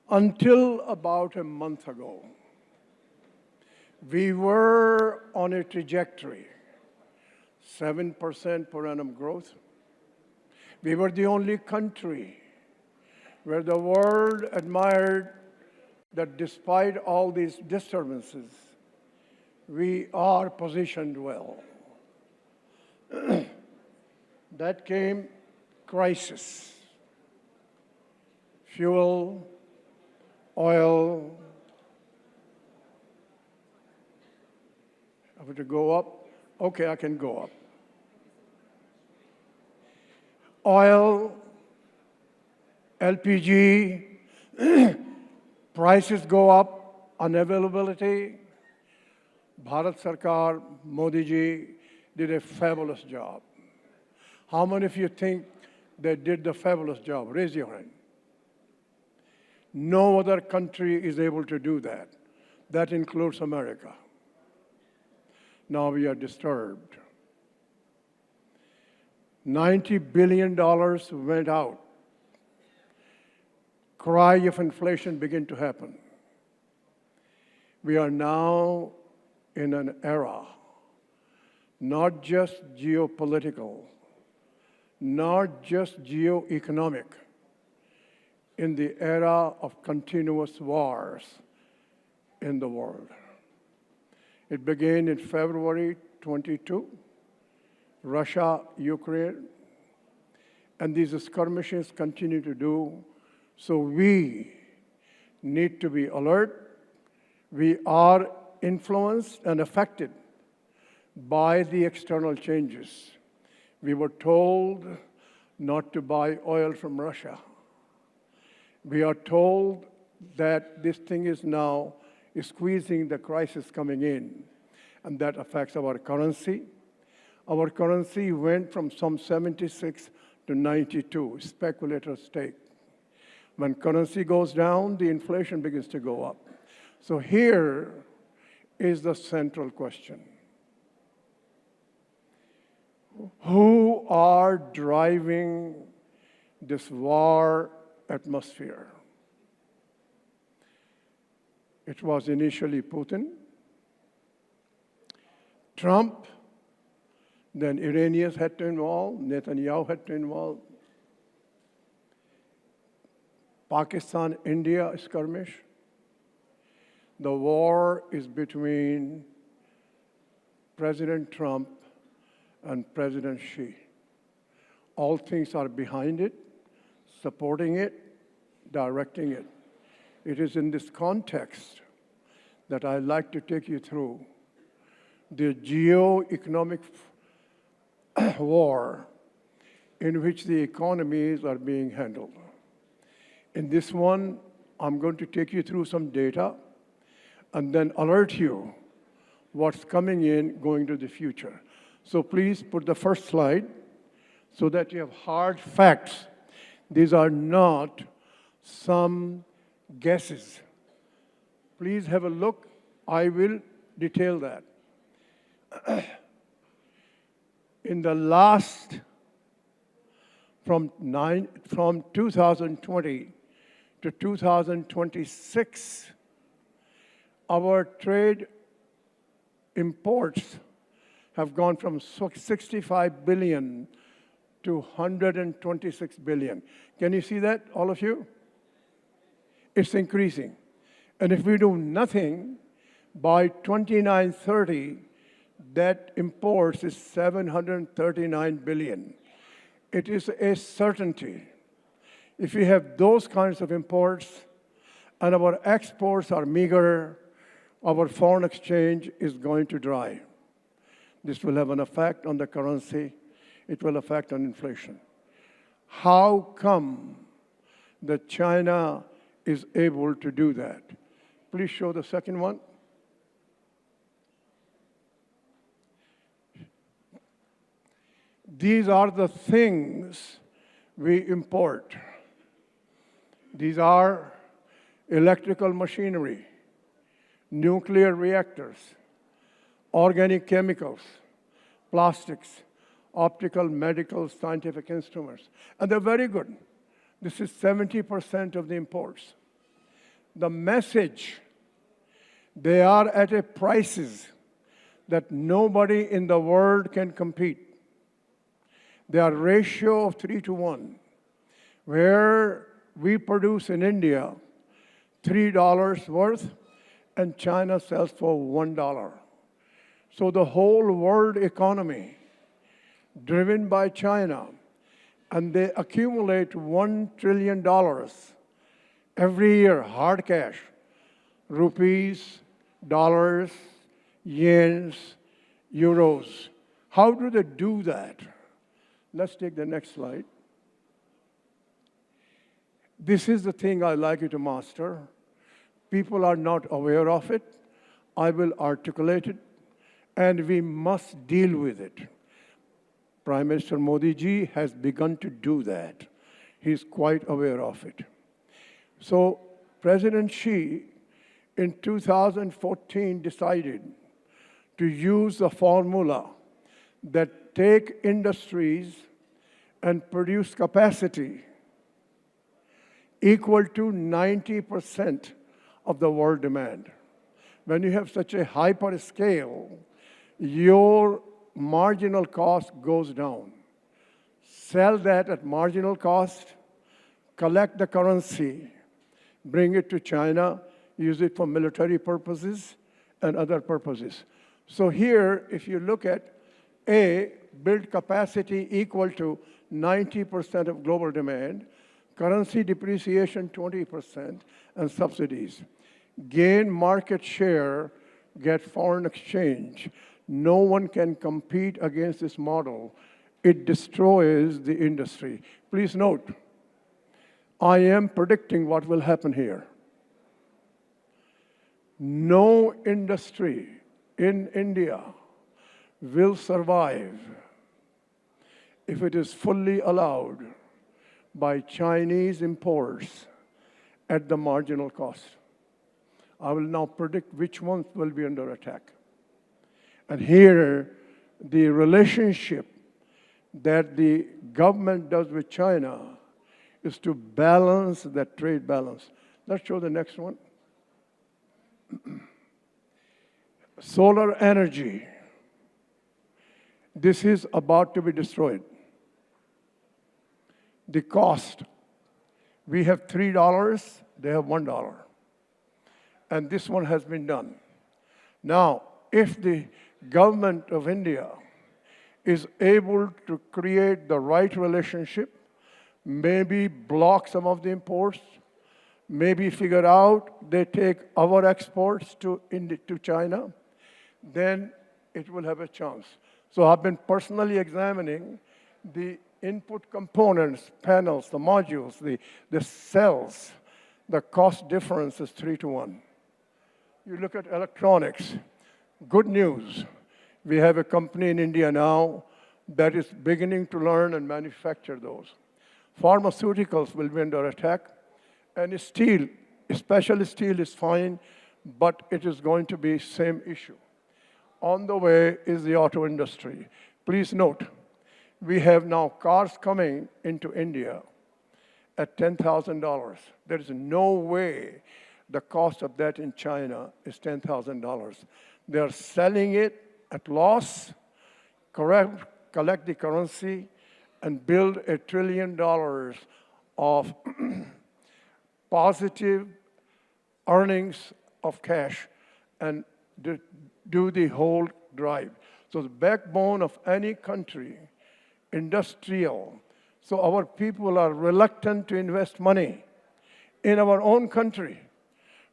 Until about a month ago, we were on a trajectory, 7% per annum growth. We were the only country where the world admired that despite all these disturbances, we are positioned well. That came crisis, fuel, oil. I have to go up? Okay, I can go up. Oil, LPG, prices go up, unavailability. Bharat Sarkar, Modi ji did a fabulous job. How many of you think they did the fabulous job? Raise your hand. No other country is able to do that. That includes America. Now we are disturbed. $90 billion went out. Cry of inflation began to happen. We are now in an era, not just geopolitical, not just geoeconomic, in the era of continuous wars in the world. It began in February 22, Russia, Ukraine, and these skirmishes continue to do. So we need to be alert. We are influenced and affected by the external changes. We were told not to buy oil from Russia. We are told that this thing is now squeezing the crisis coming in, and that affects our currency. Our currency went from some 76 to 92, speculator stake. When currency goes down, the inflation begins to go up. So here is the central question. Who are driving this war atmosphere? It was initially Putin, Trump, then Iranians had to involve, Netanyahu had to involve, Pakistan, India skirmish. The war is between President Trump and President Xi. All things are behind it, supporting it, directing it. It is in this context that I'd like to take you through the geoeconomic war in which the economies are being handled. In this one, I'm going to take you through some data and then alert you what's coming in going to the future. So please put the first slide so that you have hard facts. These are not some guesses. Please have a look. I will detail that. In the last, from 2020 to 2026, our trade imports have gone from 65 billion to 126 billion. Can you see that, all of you? It's increasing. And if we do nothing, by 2930, that imports is 739 billion. It is a certainty. If we have those kinds of imports and our exports are meager, our foreign exchange is going to dry. This will have an effect on the currency. It will affect on inflation. How come that China is able to do that? Please show the second one. These are the things we import. These are electrical machinery, nuclear reactors, organic chemicals, plastics, optical, medical, scientific instruments. And they're very good. This is 70% of the imports. The message, they are at a prices that nobody in the world can compete. They are ratio of 3 to 1, where we produce in India $3 worth and China sells for $1. So the whole world economy driven by China, and they accumulate $1 trillion every year, hard cash, rupees, dollars, yens, euros. How do they do that? Let's take the next slide. This is the thing I'd like you to master. People are not aware of it. I will articulate it, and we must deal with it. Prime Minister Modi ji has begun to do that. He's quite aware of it. So President Xi in 2014 decided to use the formula that take industries and produce capacity equal to 90% of the world demand. When you have such a hyper scale, your marginal cost goes down. Sell that at marginal cost, collect the currency, bring it to China, use it for military purposes and other purposes. So here, if you look at A, build capacity equal to 90% of global demand, currency depreciation 20%, and subsidies. Gain market share, get foreign exchange. No one can compete against this model. It destroys the industry. Please note, I am predicting what will happen here. No industry in India will survive if it is fully allowed by Chinese imports at the marginal cost. I will now predict which ones will be under attack. And here, the relationship that the government does with China is to balance that trade balance. Let's show the next one. Solar energy. This is about to be destroyed. The cost, we have $3, they have $1. And this one has been done. Now, if the government of India is able to create the right relationship, maybe block some of the imports, maybe figure out they take our exports to China, then it will have a chance. So I've been personally examining the input components, panels, the modules, the cells. The cost difference is 3 to 1. You look at electronics. Good news. We have a company in India now that is beginning to learn and manufacture those. Pharmaceuticals will be under attack. And steel, especially steel is fine, but it is going to be same issue. On the way is the auto industry. Please note, we have now cars coming into India at $10,000. There is no way the cost of that in China is $10,000. They are selling it at loss, collect the currency, and build $1 trillion of positive earnings of cash and do the whole drive. So the backbone of any country, industrial. So our people are reluctant to invest money in our own country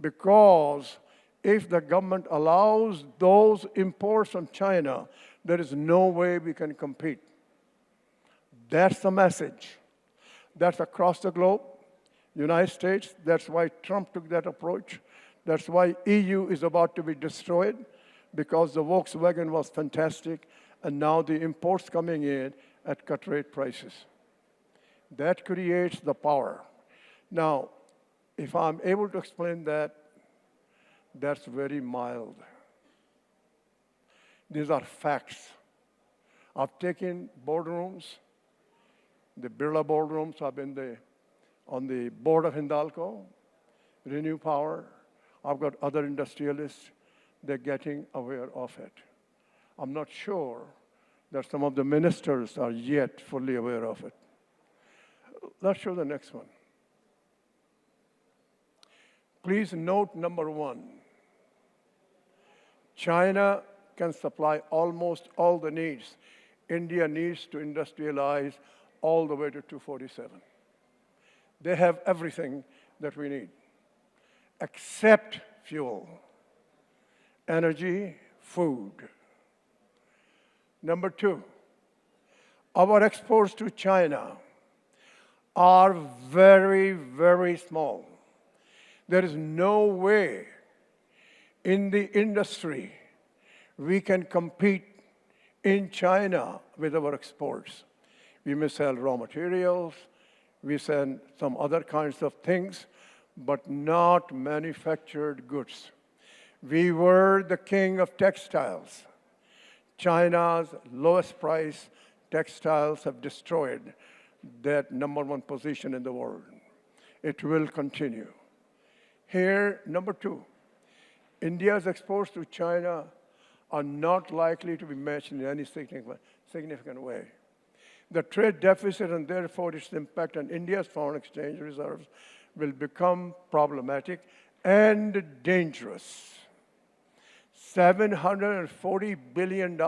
because if the government allows those imports from China, there is no way we can compete. That's the message. That's across the globe. United States, that's why Trump took that approach. That's why EU is about to be destroyed because the Volkswagen was fantastic and now the imports coming in at cut rate prices. That creates the power. Now, if I'm able to explain that, that's very mild. These are facts. I've taken boardrooms, the Birla boardrooms. I've been on the board of Hindalco. Renew power. I've got other industrialists, they're getting aware of it. I'm not sure that some of the ministers are yet fully aware of it. Let's show the next one. Please note number one. China can supply almost all the needs. India needs to industrialize all the way to 247. They have everything that we need, except fuel, energy, food. Number two, our exports to China are very, very small. There is no way in the industry we can compete in China with our exports. We may sell raw materials, we sell some other kinds of things, but not manufactured goods. We were the king of textiles. China's lowest price textiles have destroyed that number one position in the world. It will continue. Here, number two, India's exports to China are not likely to be matched in any significant way. The trade deficit and therefore its impact on India's foreign exchange reserves will become problematic and dangerous. $740 billion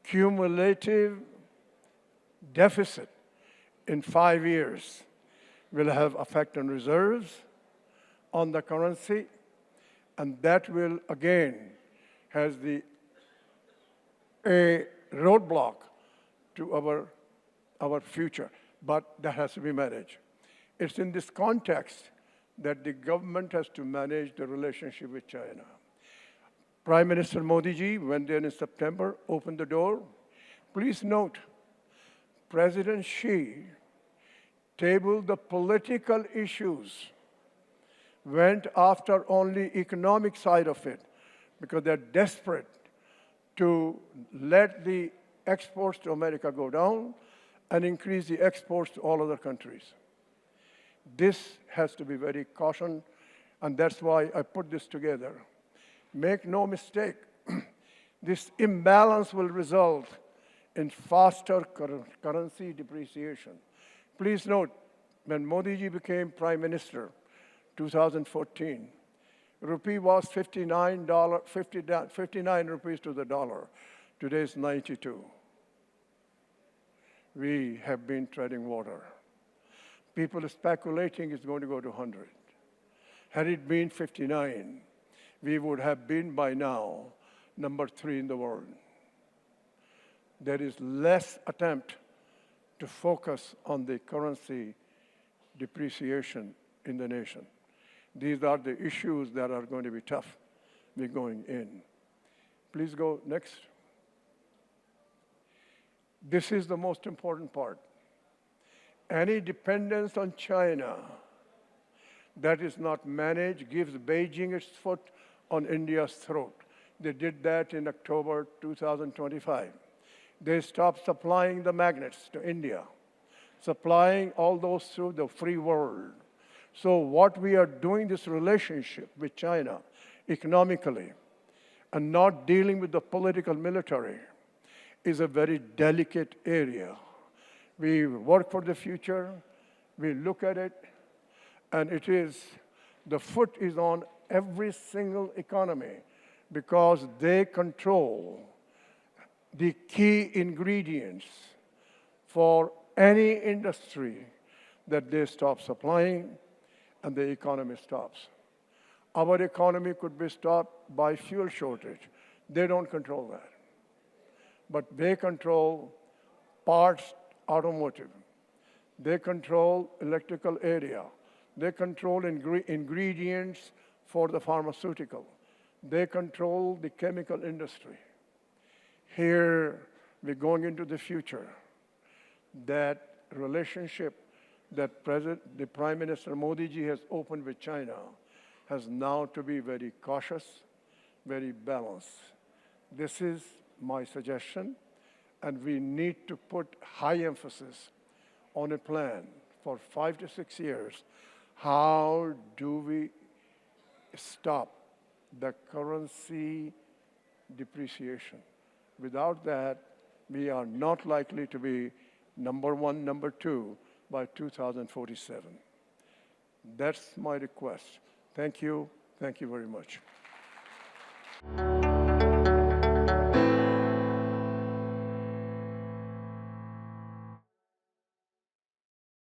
cumulative deficit in 5 years will have effect on reserves, on the currency, and that will again has a roadblock to our future, but that has to be managed. It's in this context that the government has to manage the relationship with China. Prime Minister Modi ji, when there in September, opened the door. Please note, President Xi tabled the political issues, went after only economic side of it, because they're desperate to let the exports to America go down and increase the exports to all other countries. This has to be very cautioned, and that's why I put this together. Make no mistake, this imbalance will result in faster currency depreciation. Please note, when Modi ji became Prime Minister, 2014, rupee was 59 rupees to the dollar. Today is 92. We have been treading water. People are speculating it's going to go to 100. Had it been 59, we would have been by now number 3 in the world. There is less attempt to focus on the currency depreciation in the nation. These are the issues that are going to be tough. We're going in. Please go next. This is the most important part. Any dependence on China that is not managed gives Beijing its foot on India's throat. They did that in October 2025. They stopped supplying the magnets to India, supplying all those through the free world. So what we are doing, this relationship with China economically and not dealing with the political military is a very delicate area. We work for the future, we look at it, and it is, the foot is on every single economy because they control the key ingredients for any industry that they stop supplying and the economy stops. Our economy could be stopped by fuel shortage. They don't control that. But they control parts automotive. They control electrical area. They control ingredients for the pharmaceutical. They control the chemical industry. Here, we're going into the future. That relationship that the Prime Minister Modi ji has opened with China has now to be very cautious, very balanced. This is my suggestion, and we need to put high emphasis on a plan for 5 to 6 years, How do we stop the currency depreciation? Without that, we are not likely to be number one, number two by 2047. That's my request. Thank you. Thank you very much.